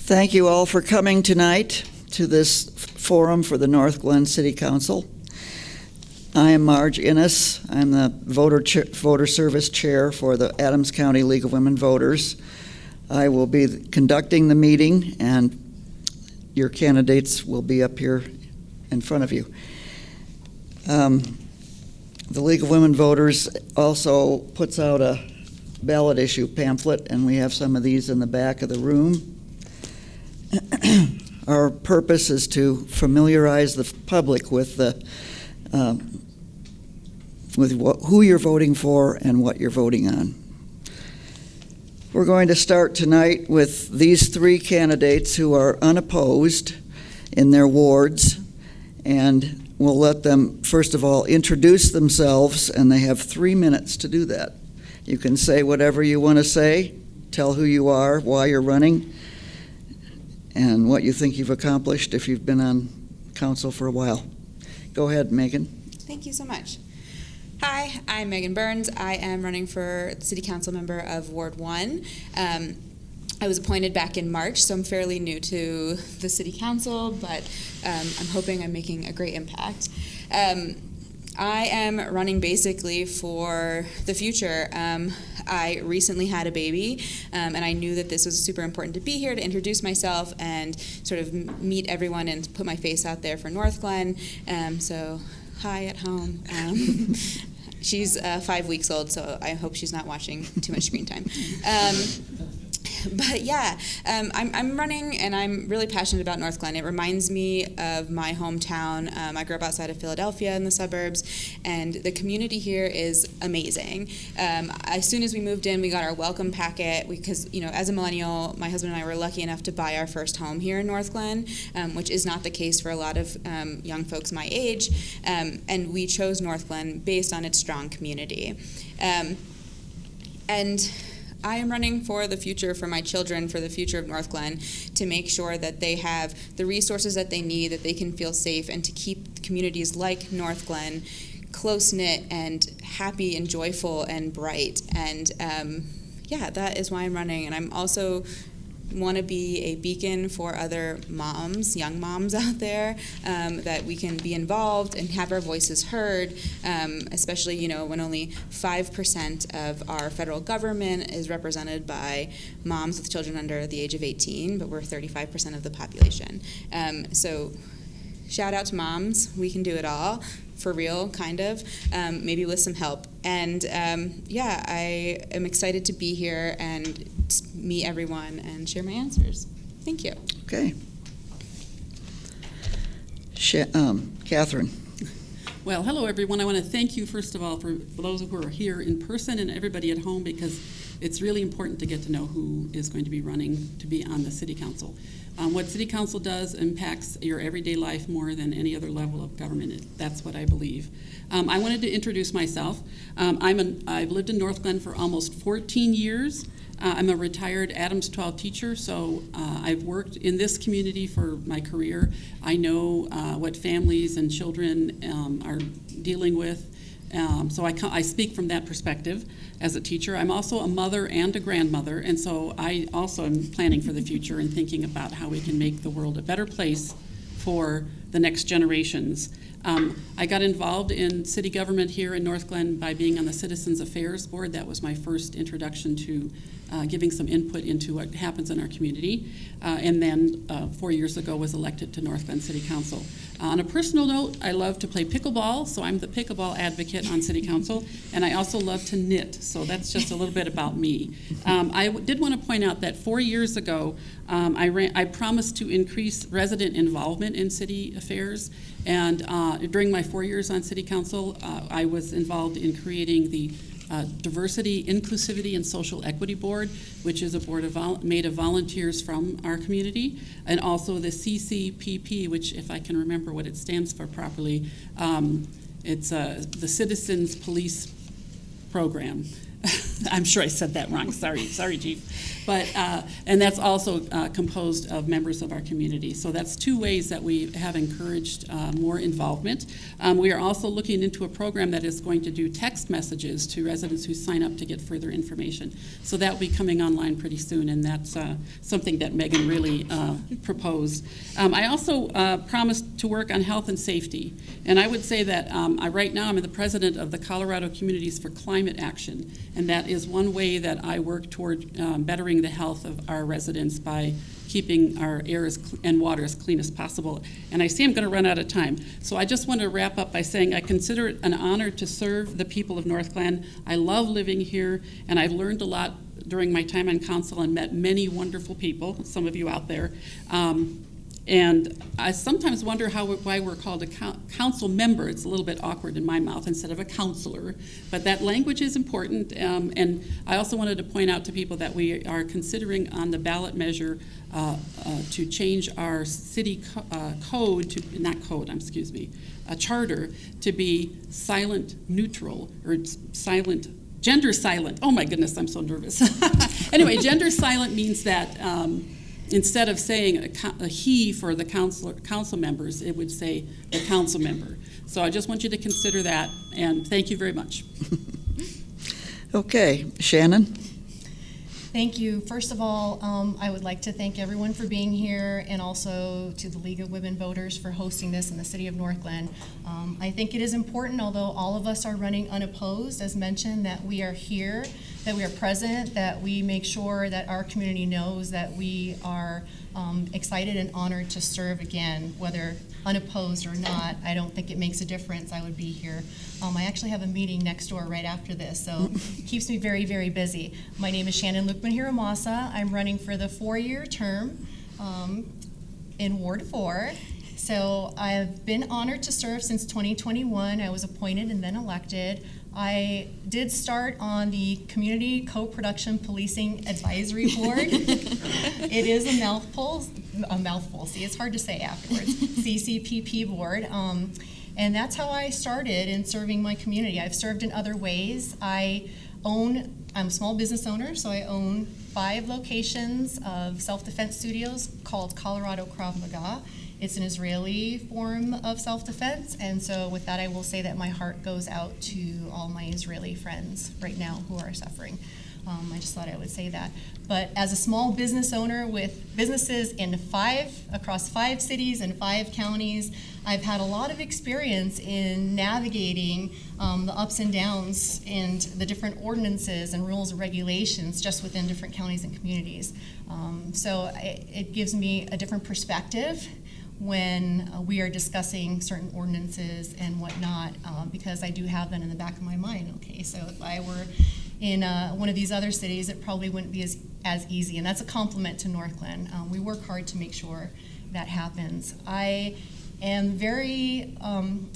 Thank you all for coming tonight to this forum for the Northglenn City Council. I am Marge Innes. I'm the voter service chair for the Adams County League of Women Voters. I will be conducting the meeting, and your candidates will be up here in front of you. The League of Women Voters also puts out a ballot issue pamphlet, and we have some of these in the back of the room. Our purpose is to familiarize the public with who you're voting for and what you're voting on. We're going to start tonight with these three candidates who are unopposed in their wards, and we'll let them, first of all, introduce themselves, and they have 3 minutes to do that. You can say whatever you want to say, tell who you are, why you're running, and what you think you've accomplished if you've been on council for a while. Go ahead, Megan. Thank you so much. Hi, I'm Megan Burns. I am running for City Council member of Ward 1. I was appointed back in March, so I'm fairly new to the City Council, but I'm hoping I'm making a great impact. I am running basically for the future. I recently had a baby, and I knew that this was super important to be here to introduce myself and sort of meet everyone and put my face out there for Northglenn. So, hi at home. She's 5 weeks old, so I hope she's not watching too much screen time. But yeah, I'm running, and I'm really passionate about Northglenn. It reminds me of my hometown. I grew up outside of Philadelphia in the suburbs, and the community here is amazing. As soon as we moved in, we got our welcome packet because, as a millennial, my husband and I were lucky enough to buy our first home here in Northglenn, which is not the case for a lot of young folks my age. And we chose Northglenn based on its strong community. And I am running for the future for my children, for the future of Northglenn, to make sure that they have the resources that they need, that they can feel safe, and to keep communities like Northglenn close-knit and happy and joyful and bright. And yeah, that is why I'm running. And I'm also want to be a beacon for other moms, young moms out there, that we can be involved and have our voices heard, especially, when only 5% of our federal government is represented by moms with children under the age of 18, but we're 35% of the population. So shout out to moms. We can do it all. For real, kind of, maybe with some help. And yeah, I am excited to be here and meet everyone and share my answers. Thank you. Okay. Catherine. Well, hello everyone. I want to thank you first of all for those who are here in person and everybody at home, because it's really important to get to know who is going to be running to be on the City Council. What City Council does impacts your everyday life more than any other level of government. That's what I believe. I wanted to introduce myself. I've lived in Northglenn for almost 14 years. I'm a retired Adams 12 teacher, so I've worked in this community for my career. I know what families and children are dealing with. So I speak from that perspective as a teacher. I'm also a mother and a grandmother, and so I also am planning for the future and thinking about how we can make the world a better place for the next generations. I got involved in city government here in Northglenn by being on the Citizens Affairs Board. That was my first introduction to giving some input into what happens in our community. And then 4 years ago was elected to Northglenn City Council. On a personal note, I love to play pickleball, so I'm the pickleball advocate on City Council, and I also love to knit, so that's just a little bit about me. I did want to point out that 4 years ago, I promised to increase resident involvement in city affairs, and during my 4 years on City Council, I was involved in creating the Diversity, Inclusivity, and Social Equity Board, which is a board made of volunteers from our community, and also the CCPP, which, if I can remember what it stands for properly, it's the Citizens Police Program. I'm sure I said that wrong. Sorry, Chief. But and that's also composed of members of our community. So that's two ways that we have encouraged more involvement. We are also looking into a program that is going to do text messages to residents who sign up to get further information. So that will be coming online pretty soon, and that's something that Megan really proposed. I also promised to work on health and safety, and I would say that right now I'm the president of the Colorado Communities for Climate Action, and that is one way that I work toward bettering the health of our residents by keeping our air and water as clean as possible. And I see I'm going to run out of time, so I just want to wrap up by saying I consider it an honor to serve the people of Northglenn. I love living here, and I've learned a lot during my time on council and met many wonderful people, some of you out there. And I sometimes wonder why we're called a council member. It's a little bit awkward in my mouth instead of a counselor, but that language is important. And I also wanted to point out to people that we are considering on the ballot measure to change our city code to, not code, excuse me, a charter to be silent neutral or silent. Gender silent. Oh my goodness, I'm so nervous. Anyway, gender silent means that instead of saying a he for the council members, it would say the council member. So I just want you to consider that, and thank you very much. Okay, Shannon? Thank you. First of all, I would like to thank everyone for being here, and also to the League of Women Voters for hosting this in the city of Northglenn. I think it is important, although all of us are running unopposed, as mentioned, that we are here, that we are present, that we make sure that our community knows that we are excited and honored to serve again, whether unopposed or not. I don't think it makes a difference. I would be here. I actually have a meeting next door right after this, so it keeps me very, very busy. My name is Shannon Lukman-Hiramasa. I'm running for the 4-year term in Ward 4. So I've been honored to serve since 2021. I was appointed and then elected. I did start on the Community Co-Production Policing Advisory Board. It is a mouthful. See, it's hard to say afterwards. CCPP board. And that's how I started in serving my community. I've served in other ways. I'm a small business owner, so I own 5 locations of self-defense studios called Colorado Krav Maga. It's an Israeli form of self-defense, and so with that I will say that my heart goes out to all my Israeli friends right now who are suffering. I just thought I would say that. But as a small business owner with businesses across 5 cities and 5 counties, I've had a lot of experience in navigating the ups and downs and the different ordinances and rules and regulations just within different counties and communities. So it gives me a different perspective when we are discussing certain ordinances and whatnot, because I do have that in the back of my mind. Okay, so if I were in one of these other cities, it probably wouldn't be as easy, and that's a compliment to Northglenn. We work hard to make sure that happens. I am very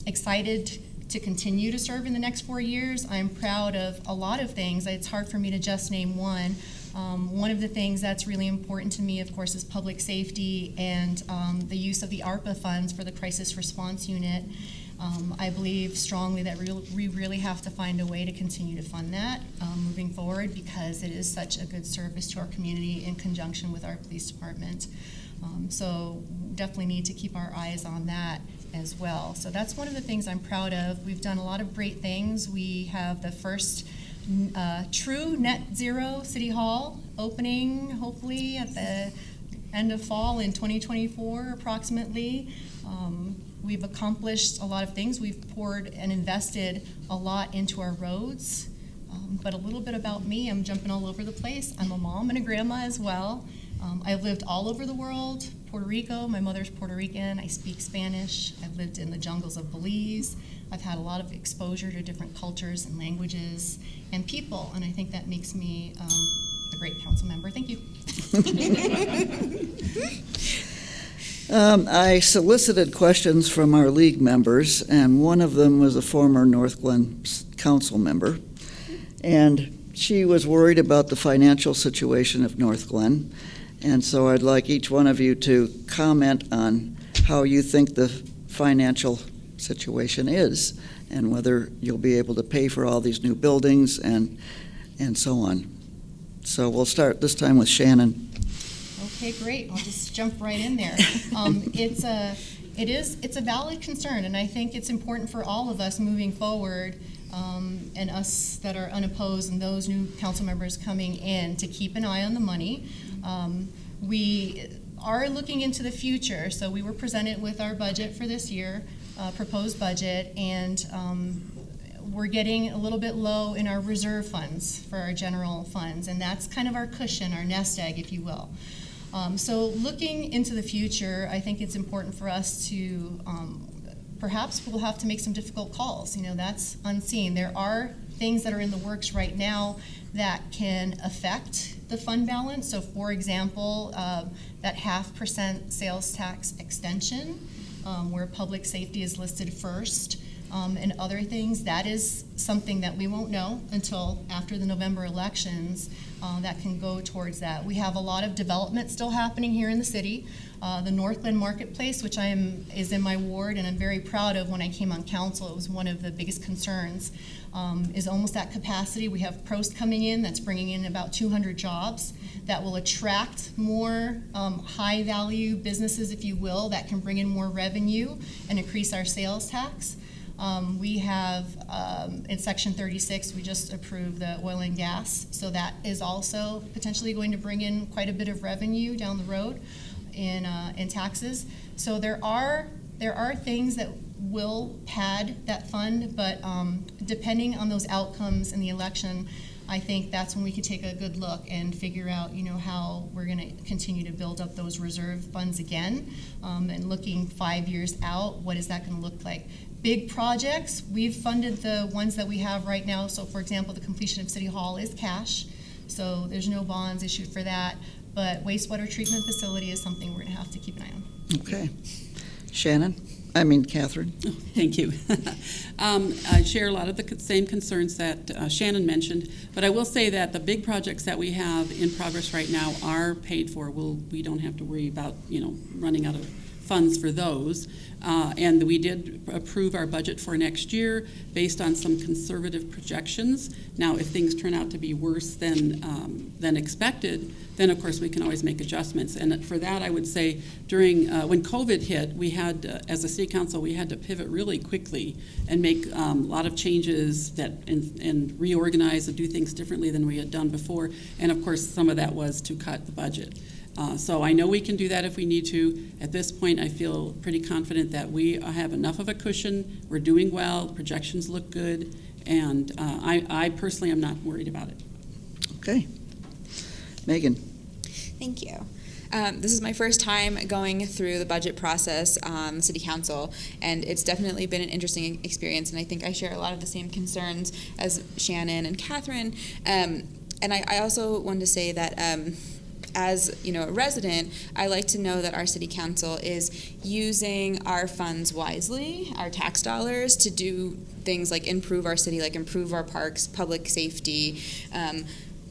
excited to continue to serve in the next 4 years. I'm proud of a lot of things. It's hard for me to just name one. One of the things that's really important to me, of course, is public safety and the use of the ARPA funds for the Crisis Response Unit. I believe strongly that we really have to find a way to continue to fund that moving forward, because it is such a good service to our community in conjunction with our police department. So definitely need to keep our eyes on that as well. So that's one of the things I'm proud of. We've done a lot of great things. We have the first true net zero city hall opening hopefully at the end of fall in 2024 approximately. We've accomplished a lot of things. We've poured and invested a lot into our roads. But a little bit about me, I'm jumping all over the place. I'm a mom and a grandma as well. I've lived all over the world. Puerto Rico, my mother's Puerto Rican. I speak Spanish. I've lived in the jungles of Belize. I've had a lot of exposure to different cultures and languages and people, and I think that makes me a great council member. Thank you. I solicited questions from our league members, and one of them was a former Northglenn council member, and she was worried about the financial situation of Northglenn, and so I'd like each one of you to comment on how you think the financial situation is and whether you'll be able to pay for all these new buildings and and so on. So we'll start this time with Shannon. Okay, great. I'll just jump right in there. It's a valid concern, and I think it's important for all of us moving forward, and us that are unopposed and those new council members coming in, to keep an eye on the money. We are looking into the future, so we were presented with our budget for this year, proposed budget, and we're getting a little bit low in our reserve funds for our general funds, and that's kind of our cushion, our nest egg, if you will. So looking into the future, I think it's important for us to, perhaps we'll have to make some difficult calls. That's unseen. There are things that are in the works right now that can affect the fund balance. So for example, that 0.5% sales tax extension, where public safety is listed first, and other things, that is something that we won't know until after the November elections, that can go towards that. We have a lot of development still happening here in the city. The Northglenn Marketplace, which is in my ward, and I'm very proud of. When I came on council, it was one of the biggest concerns, is almost at capacity. We have Prost coming in, that's bringing in about 200 jobs that will attract more high-value businesses, if you will, that can bring in more revenue and increase our sales tax. We have, in Section 36, we just approved the oil and gas, so that is also potentially going to bring in quite a bit of revenue down the road in taxes. So there are things that will pad that fund, but depending on those outcomes in the election, I think that's when we could take a good look and figure out, how we're going to continue to build up those reserve funds again, and looking 5 years out, what is that going to look like? Big projects, we've funded the ones that we have right now. So for example, the completion of City Hall is cash, so there's no bonds issued for that. But wastewater treatment facility is something we're going to have to keep an eye on. Okay. Catherine. Oh, thank you. I share a lot of the same concerns that Shannon mentioned, but I will say that the big projects that we have in progress right now are paid for. We don't have to worry about running out of funds for those. And we did approve our budget for next year based on some conservative projections. Now, if things turn out to be worse than expected, then of course we can always make adjustments. And for that, I would say during when COVID hit, we had, as a city council, we had to pivot really quickly and make a lot of changes and reorganize and do things differently than we had done before. And of course, some of that was to cut the budget. So I know we can do that if we need to. At this point, I feel pretty confident that we have enough of a cushion. We're doing well. Projections look good. And I personally am not worried about it. Okay. Megan. Thank you. This is my first time going through the budget process on the City Council, and it's definitely been an interesting experience, and I think I share a lot of the same concerns as Shannon and Catherine. And I also wanted to say that as a resident, I like to know that our City Council is using our funds wisely, our tax dollars, to do things like improve our city, like improve our parks, public safety,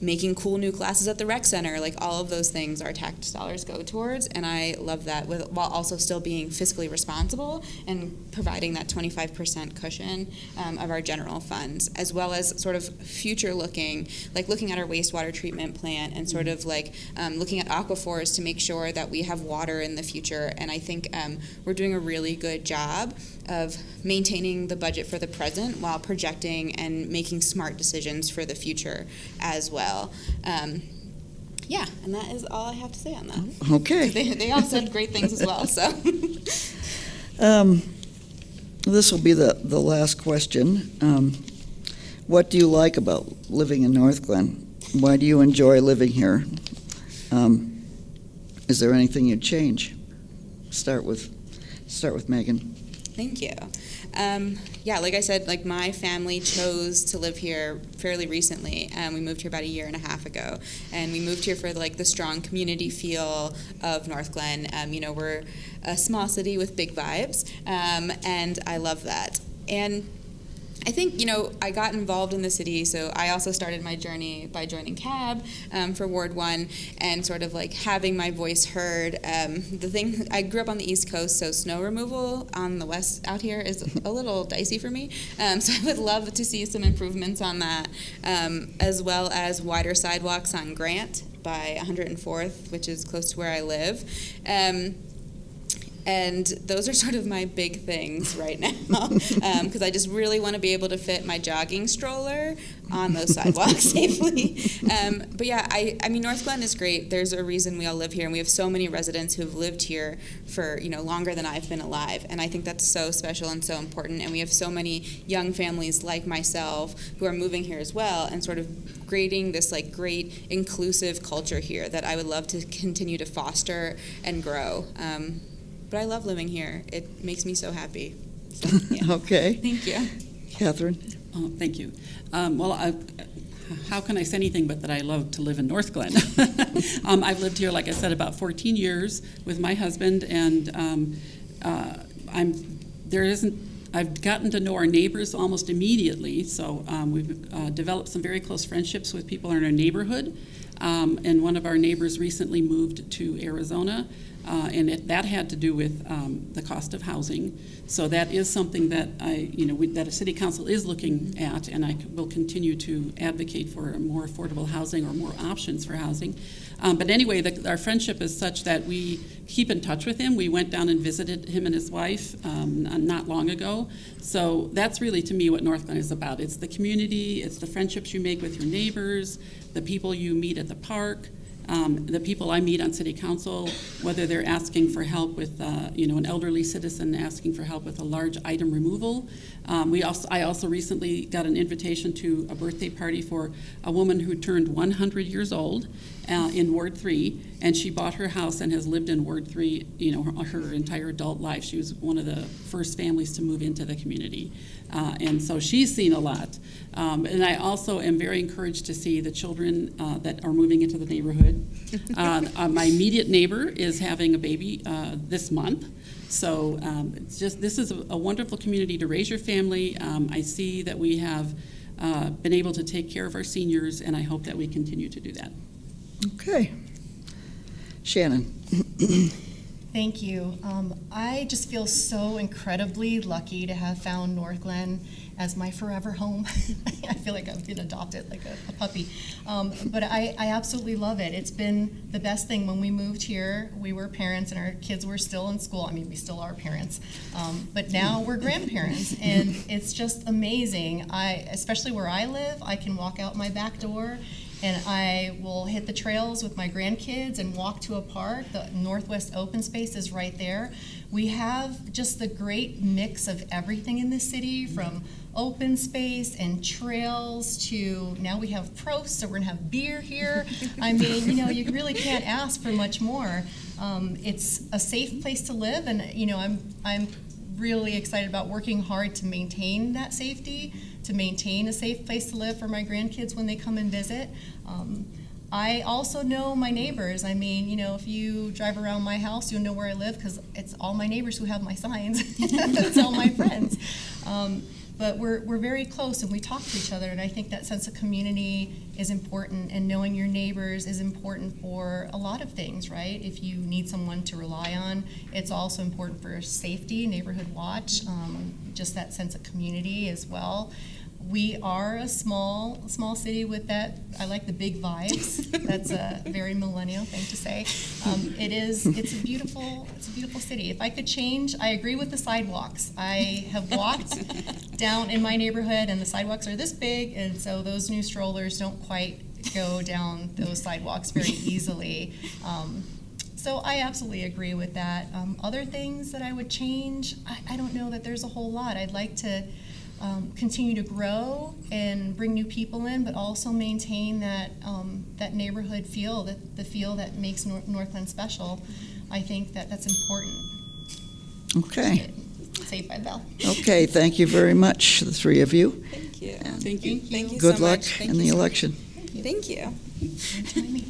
making cool new classes at the rec center, like all of those things our tax dollars go towards, and I love that, while also still being fiscally responsible and providing that 25% cushion of our general funds, as well as sort of future looking, like looking at our wastewater treatment plant and sort of like looking at aquifers to make sure that we have water in the future. And I think we're doing a really good job of maintaining the budget for the present while projecting and making smart decisions for the future as well. Yeah, and that is all I have to say on that. Okay. They all said great things as well, so. This will be the last question. What do you like about living in Northglenn? Why do you enjoy living here? Is there anything you'd change? Start with Megan. Thank you. Yeah, like I said, like my family chose to live here fairly recently. We moved here about 1.5 years ago, and we moved here for like the strong community feel of Northglenn. We're a small city with big vibes, and I love that. And I think, I got involved in the city, so I also started my journey by joining CAB for Ward 1 and sort of like having my voice heard. I grew up on the East Coast, so snow removal on the west out here is a little dicey for me. So I would love to see some improvements on that, as well as wider sidewalks on Grant by 104th, which is close to where I live. And those are sort of my big things right now, because I just really want to be able to fit my jogging stroller on those sidewalks safely. But yeah, I mean, Northglenn is great. There's a reason we all live here, and we have so many residents who have lived here for longer than I've been alive, and I think that's so special and so important. And we have so many young families like myself who are moving here as well, and sort of creating this like great inclusive culture here that I would love to continue to foster and grow. But I love living here. It makes me so happy. So, yeah. Okay. Thank you. Catherine? Oh, thank you. How can I say anything but that I love to live in Northglenn? I've lived here, like I said, about 14 years with my husband, and I've gotten to know our neighbors almost immediately. So we've developed some very close friendships with people in our neighborhood. And one of our neighbors recently moved to Arizona. And that had to do with the cost of housing. So that is something that that a city council is looking at, and I will continue to advocate for more affordable housing or more options for housing. But anyway, our friendship is such that we keep in touch with him. We went down and visited him and his wife not long ago. So that's really, to me, what Northglenn is about. It's the community, it's the friendships you make with your neighbors, the people you meet at the park. The people I meet on city council, whether they're asking for help with, an elderly citizen asking for help with a large item removal. I also recently got an invitation to a birthday party for a woman who turned 100 years old in Ward 3, and she bought her house and has lived in Ward 3, her entire adult life. She was one of the first families to move into the community. And so she's seen a lot. And I also am very encouraged to see the children that are moving into the neighborhood. My immediate neighbor is having a baby this month. So this is a wonderful community to raise your family. I see that we have been able to take care of our seniors, and I hope that we continue to do that. Okay. Shannon? Thank you. I just feel so incredibly lucky to have found Northglenn as my forever home. I feel like I've been adopted like a puppy. But I absolutely love it. It's been the best thing. When we moved here, we were parents and our kids were still in school. I mean, we still are parents. But now we're grandparents, and it's just amazing. Especially where I live, I can walk out my back door and I will hit the trails with my grandkids and walk to a park. The Northwest Open Space is right there. We have just the great mix of everything in the city, from open space and trails to now we have pros, so we're gonna have beer here. I mean, you really can't ask for much more. It's a safe place to live, and I'm really excited about working hard to maintain that safety, to maintain a safe place to live for my grandkids when they come and visit. I also know my neighbors. I mean, if you drive around my house, you'll know where I live because it's all my neighbors who have my signs. It's all my friends. But we're very close and we talk to each other, and I think that sense of community is important, and knowing your neighbors is important for a lot of things, right? If you need someone to rely on, it's also important for safety, neighborhood watch, just that sense of community as well. We are a small city with that. I like the big vibes. That's a very millennial thing to say. It's a beautiful city. If I could change, I agree with the sidewalks. I have walked down in my neighborhood and the sidewalks are this big, and so those new strollers don't quite go down those sidewalks very easily. So I absolutely agree with that. Other things that I would change, I don't know that there's a whole lot. I'd like to continue to grow and bring new people in, but also maintain that that neighborhood feel, the feel that makes Northglenn special. I think that's important. Okay. Saved by the bell. Okay, thank you very much, the three of you. Thank you. And Thank you. Thank you good so luck much. Thank in you the so much. election. Thank you. Enjoy me.